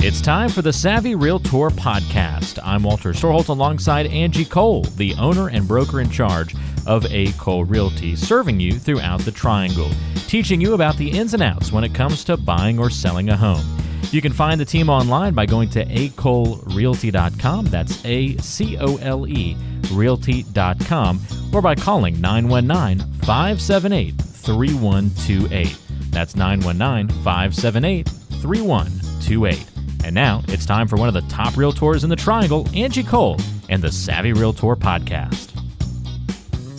It's time for the Savvy Realtor Podcast. I'm Walter Storholt alongside Angie Cole, the owner and broker in charge of A. Cole Realty, serving you throughout the Triangle, teaching you about the ins and outs when it comes to buying or selling a home. You can find the team online by going to acolerealty.com. That's A-C-O-L-E realty.com, or by calling 919-578-3128. That's 919-578-3128. And now it's time for one of the top realtors in the Triangle, Angie Cole, and the Savvy Realtor Podcast.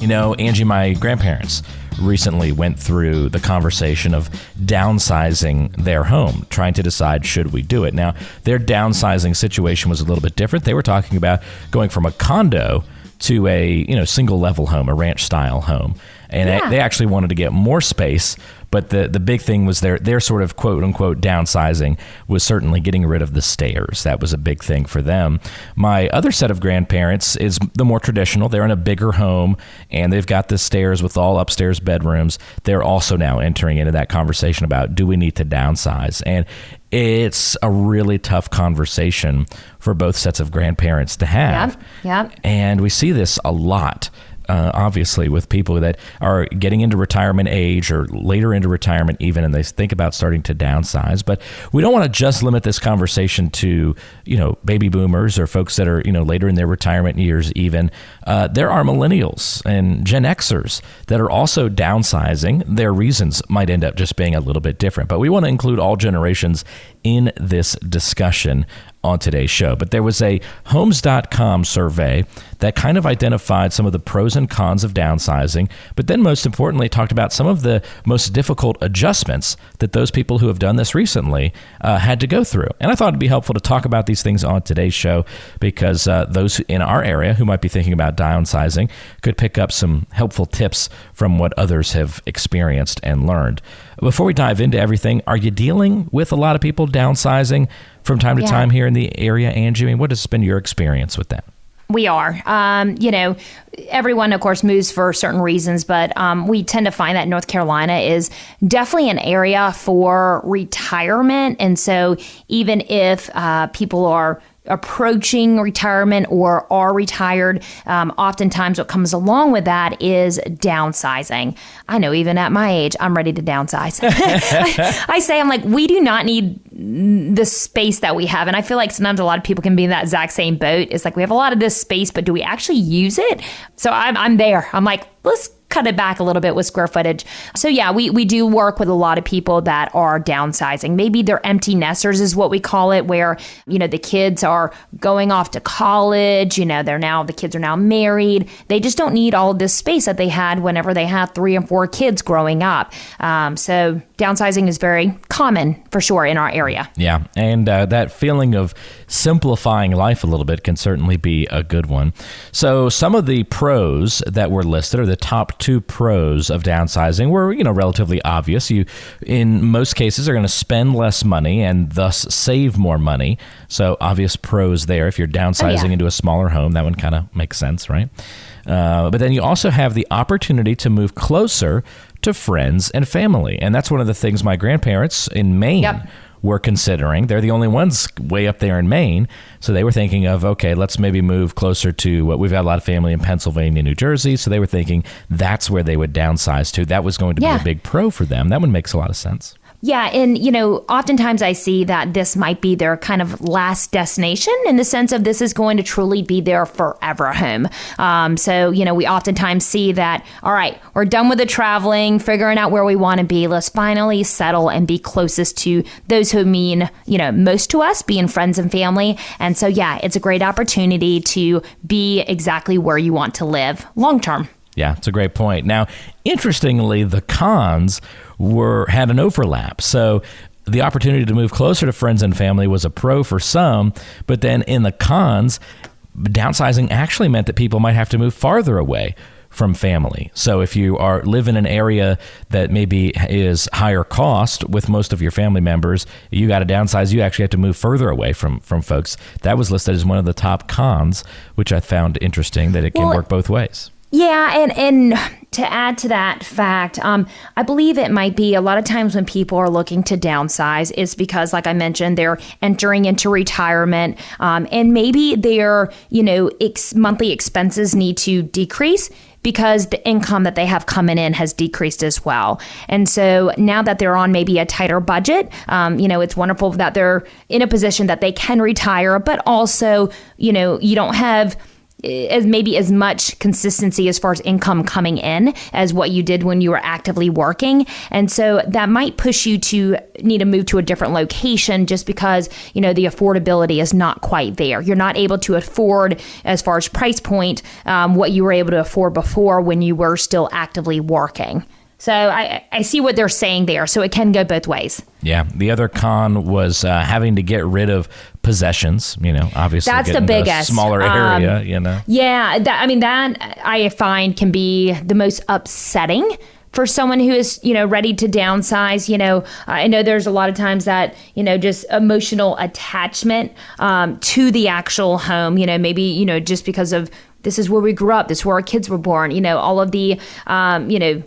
You know, Angie, my grandparents recently went through the conversation of downsizing their home, trying to decide, should we do it? Now, their downsizing situation was a little bit different. They were talking about going from a condo to a, single level home, a ranch style home. And they actually wanted to get more space. But the big thing was their sort of quote unquote downsizing was certainly getting rid of the stairs. That was a big thing for them. My other set of grandparents is the more traditional. They're in a bigger home and they've got the stairs with all upstairs bedrooms. They're also now entering into that conversation about, do we need to downsize? And it's a really tough conversation for both sets of grandparents to have. Yeah. And we see this a lot. Obviously, with people that are getting into retirement age or later into retirement even, and they think about starting to downsize. But we don't want to just limit this conversation to, baby boomers or folks that are, later in their retirement years even. There are millennials and Gen Xers that are also downsizing. Their reasons might end up just being a little bit different. But we want to include all generations in this discussion on today's show. But there was a Homes.com survey that kind of identified some of the pros and cons of downsizing, but then most importantly talked about some of the most difficult adjustments that those people who have done this recently had to go through. And I thought it'd be helpful to talk about these things on today's show because those in our area who might be thinking about downsizing could pick up some helpful tips from what others have experienced and learned. Before we dive into everything, are you dealing with a lot of people downsizing from time to time here in the area, Angie? I mean, what has been your experience with that? We are. Everyone, of course, moves for certain reasons, but we tend to find that North Carolina is definitely an area for retirement. And so even if people are approaching retirement or are retired, oftentimes what comes along with that is downsizing. I know even at my age, I'm ready to downsize. I'm like, we do not need the space that we have. And I feel like sometimes a lot of people can be in that exact same boat. It's like, we have a lot of this space, but do we actually use it? So I'm there. I'm like, let's cut it back a little bit with square footage. So yeah, we do work with a lot of people that are downsizing. Maybe they're empty nesters is what we call it, where, the kids are going off to college, the kids are now married. They just don't need all of this space that they had whenever they had 3 and 4 kids growing up. So downsizing is very common for sure in our area. Yeah. And that feeling of simplifying life a little bit can certainly be a good one. So some of the pros that were listed, or the top 2 pros of downsizing, were, relatively obvious. You, in most cases, are going to spend less money and thus save more money. So obvious pros there. If you're downsizing into a smaller home, that one kind of makes sense, right? But then you also have the opportunity to move closer to friends and family. And that's one of the things my grandparents in Maine were considering. They're the only ones way up there in Maine. So they were thinking of, okay, let's maybe move closer to what we've got a lot of family in Pennsylvania, New Jersey. So they were thinking that's where they would downsize to. That was going to be a big pro for them. That one makes a lot of sense. Yeah. And, oftentimes I see that this might be their kind of last destination in the sense of this is going to truly be their forever home. So, we oftentimes see that, all right, we're done with the traveling, figuring out where we want to be. Let's finally settle and be closest to those who mean, most to us, being friends and family. And so, yeah, it's a great opportunity to be exactly where you want to live long term. Yeah, it's a great point. Now, interestingly, the cons had an overlap. So the opportunity to move closer to friends and family was a pro for some, but then in the cons, downsizing actually meant that people might have to move farther away from family. So if you live in an area that maybe is higher cost with most of your family members, you got to downsize. You actually have to move further away from folks. That was listed as one of the top cons, which I found interesting that it can work both ways. Yeah, and to add to that fact, I believe it might be a lot of times when people are looking to downsize is because, like I mentioned, they're entering into retirement, and maybe their monthly expenses need to decrease because the income that they have coming in has decreased as well. And so now that they're on maybe a tighter budget, it's wonderful that they're in a position that they can retire, but also, you don't have as much consistency as far as income coming in as what you did when you were actively working. And so that might push you to need to move to a different location just because, the affordability is not quite there. You're not able to afford, as far as price point, what you were able to afford before when you were still actively working. So I see what they're saying there. So it can go both ways. Yeah. The other con was having to get rid of possessions, obviously. That's the biggest. Smaller area, Yeah. That I find can be the most upsetting for someone who is, ready to downsize. I know there's a lot of times that, just emotional attachment to the actual home, maybe, just because of this is where we grew up. This is where our kids were born. All of the,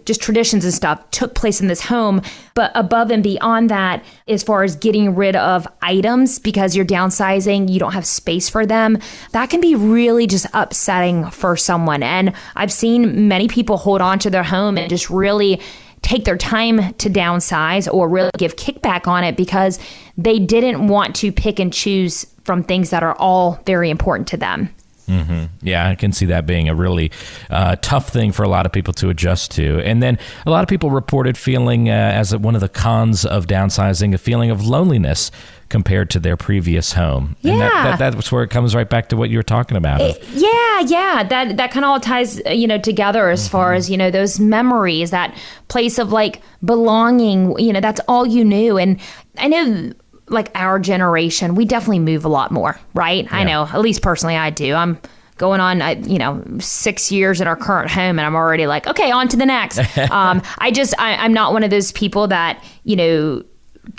just traditions and stuff took place in this home. But above and beyond that, as far as getting rid of items because you're downsizing, you don't have space for them, that can be really just upsetting for someone. And I've seen many people hold on to their home and just really take their time to downsize or really give kickback on it because they didn't want to pick and choose from things that are all very important to them. Mm-hmm. Yeah, I can see that being a really tough thing for a lot of people to adjust to. And then a lot of people reported feeling, as one of the cons of downsizing, a feeling of loneliness compared to their previous home. Yeah. And that's where it comes right back to what you were talking about. Yeah. That kind of all ties, together as far as, those memories, that place of like belonging, that's all you knew. And I know, like our generation, we definitely move a lot more, right? Yeah. I know, at least personally I do. I'm going on, 6 years in our current home and I'm already like, okay, on to the next. I'm not one of those people that,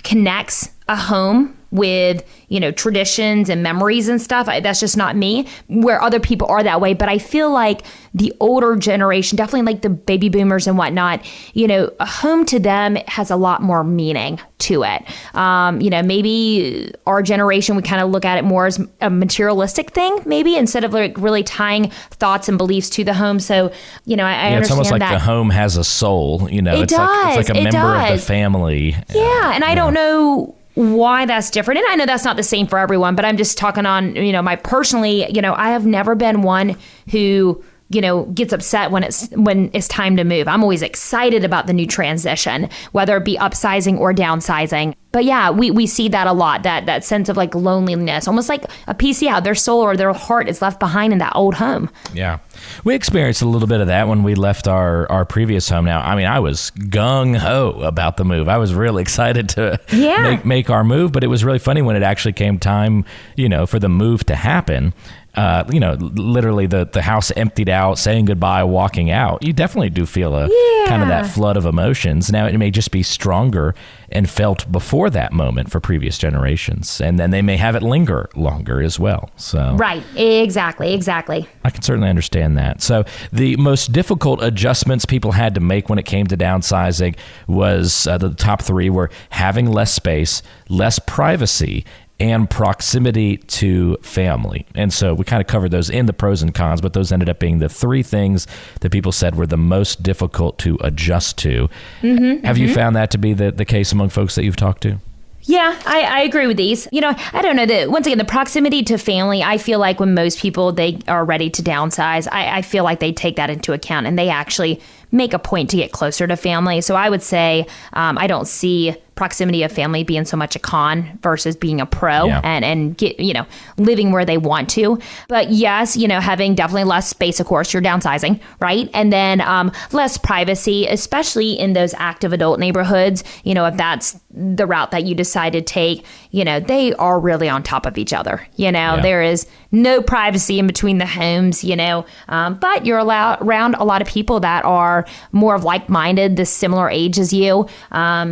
connects a home with, traditions and memories and stuff. That's just not me, where other people are that way. But I feel like the older generation, definitely like the baby boomers and whatnot, a home to them has a lot more meaning to it. Maybe our generation, we kind of look at it more as a materialistic thing, maybe, instead of like really tying thoughts and beliefs to the home. So, I understand it's almost like that the home has a soul, it's like a member of the family. Yeah. And I don't know why that's different. And I know that's not the same for everyone, but I'm just talking on, my personally, I have never been one who, gets upset when it's time to move. I'm always excited about the new transition, whether it be upsizing or downsizing. But yeah, we see that a lot, that sense of like loneliness, almost like a piece out, their soul or their heart is left behind in that old home. Yeah. We experienced a little bit of that when we left our previous home. Now, I was gung-ho about the move. I was really excited to make our move, but it was really funny when it actually came time, for the move to happen. Literally the house emptied out, saying goodbye, walking out. You definitely do feel kind of that flood of emotions. Now, it may just be stronger and felt before that moment for previous generations. And then they may have it linger longer as well. So right. Exactly. I can certainly understand that. So the most difficult adjustments people had to make when it came to downsizing was the top three were having less space, less privacy, and proximity to family. And so we kind of covered those in the pros and cons, but those ended up being the three things that people said were the most difficult to adjust to. Have you found that to be the case among folks that you've talked to? Yeah, I agree with these. I don't know. Once again, the proximity to family, I feel like when most people, they are ready to downsize, I feel like they take that into account and they actually make a point to get closer to family. So I would say I don't see proximity of family being so much a con versus being a pro and get, living where they want to. But yes, having definitely less space, of course, you're downsizing, right? And then less privacy, especially in those active adult neighborhoods, if that's the route that you decide to take, they are really on top of each other. There is no privacy in between the homes, but you're around a lot of people that are more of like-minded, the similar age as you.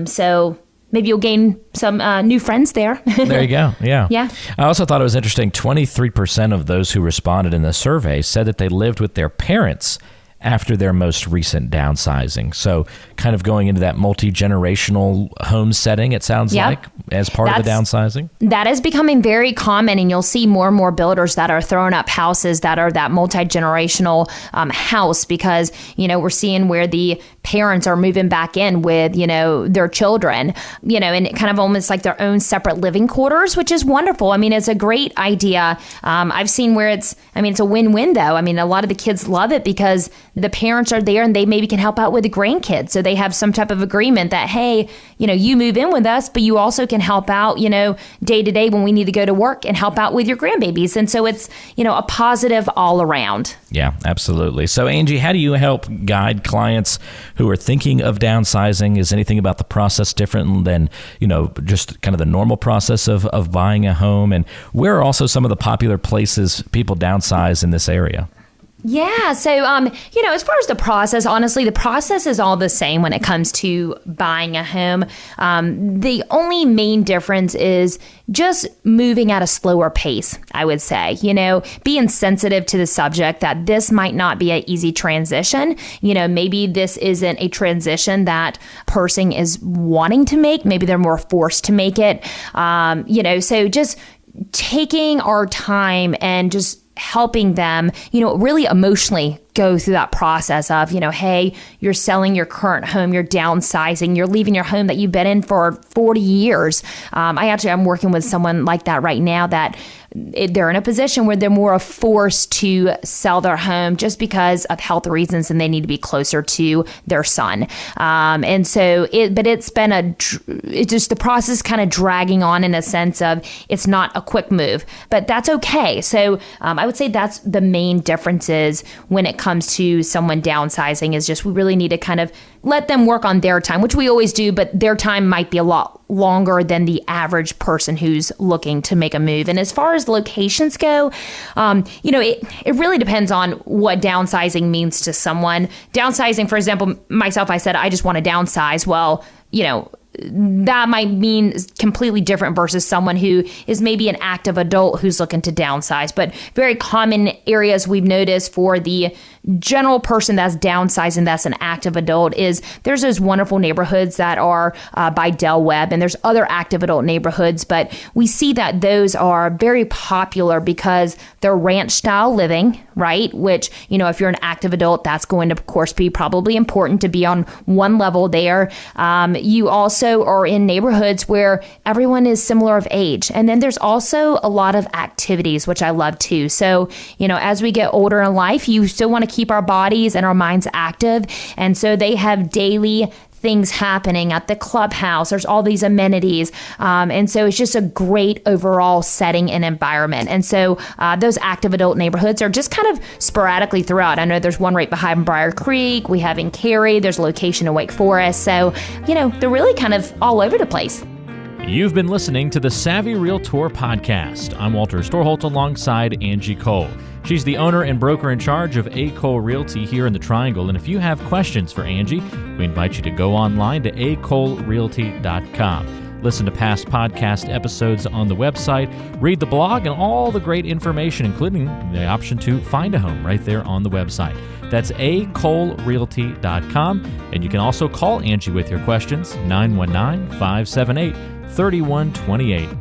So maybe you'll gain some new friends there. There you go. Yeah. Yeah. I also thought it was interesting. 23% of those who responded in the survey said that they lived with their parents after their most recent downsizing. So kind of going into that multi-generational home setting, it sounds like, as part of the downsizing. That is becoming very common, and you'll see more and more builders that are throwing up houses that are that multi-generational house, because, we're seeing where the parents are moving back in with, their children, and it kind of almost like their own separate living quarters, which is wonderful. I mean, it's a great idea. I've seen where it's a win-win though. I mean, a lot of the kids love it because the parents are there and they maybe can help out with the grandkids. So they have some type of agreement that, hey, you move in with us, but you also can help out, day to day when we need to go to work and help out with your grandbabies. And so it's, a positive all around. Yeah, absolutely. So Angie, how do you help guide clients who are thinking of downsizing? Is anything about the process different than, just kind of the normal process of buying a home? And where are also some of the popular places people downsize in this area? Yeah. So, as far as the process, honestly, the process is all the same when it comes to buying a home. The only main difference is just moving at a slower pace, I would say, being sensitive to the subject that this might not be an easy transition. Maybe this isn't a transition that person is wanting to make. Maybe they're more forced to make it. So just taking our time and just helping them, really emotionally go through that process of, hey, you're selling your current home, you're downsizing, you're leaving your home that you've been in for 40 years. I'm working with someone like that right now that they're in a position where they're more forced to sell their home just because of health reasons, and they need to be closer to their son. And so it's been the process kind of dragging on in a sense of it's not a quick move, but that's okay. So I would say that's the main differences when it comes to someone downsizing, is just we really need to kind of let them work on their time, which we always do, but their time might be a lot longer than the average person who's looking to make a move. And as far as locations go, it really depends on what downsizing means to someone. Downsizing, for example, myself, I said, I just want to downsize. Well, that might mean completely different versus someone who is maybe an active adult who's looking to downsize. But very common areas we've noticed for the general person that's downsizing, that's an active adult, is there's those wonderful neighborhoods that are by Del Webb, and there's other active adult neighborhoods, but we see that those are very popular because they're ranch style living, right? Which, if you're an active adult, that's going to, of course, be probably important to be on one level there. You also are in neighborhoods where everyone is similar of age. And then there's also a lot of activities, which I love too. So, as we get older in life, you still want to keep our bodies and our minds active. And so they have daily things happening at the clubhouse. There's all these amenities. And so it's just a great overall setting and environment. And so those active adult neighborhoods are just kind of sporadically throughout. I know there's one right behind Briar Creek. We have in Cary. There's a location in Wake Forest. So, they're really kind of all over the place. You've been listening to the Savvy Realtor podcast. I'm Walter Storholt alongside Angie Cole. She's the owner and broker in charge of A. Cole Realty here in the Triangle. And if you have questions for Angie, we invite you to go online to acolerealty.com. Listen to past podcast episodes on the website, read the blog, and all the great information, including the option to find a home right there on the website. That's acolerealty.com. And you can also call Angie with your questions, 919-578-3128.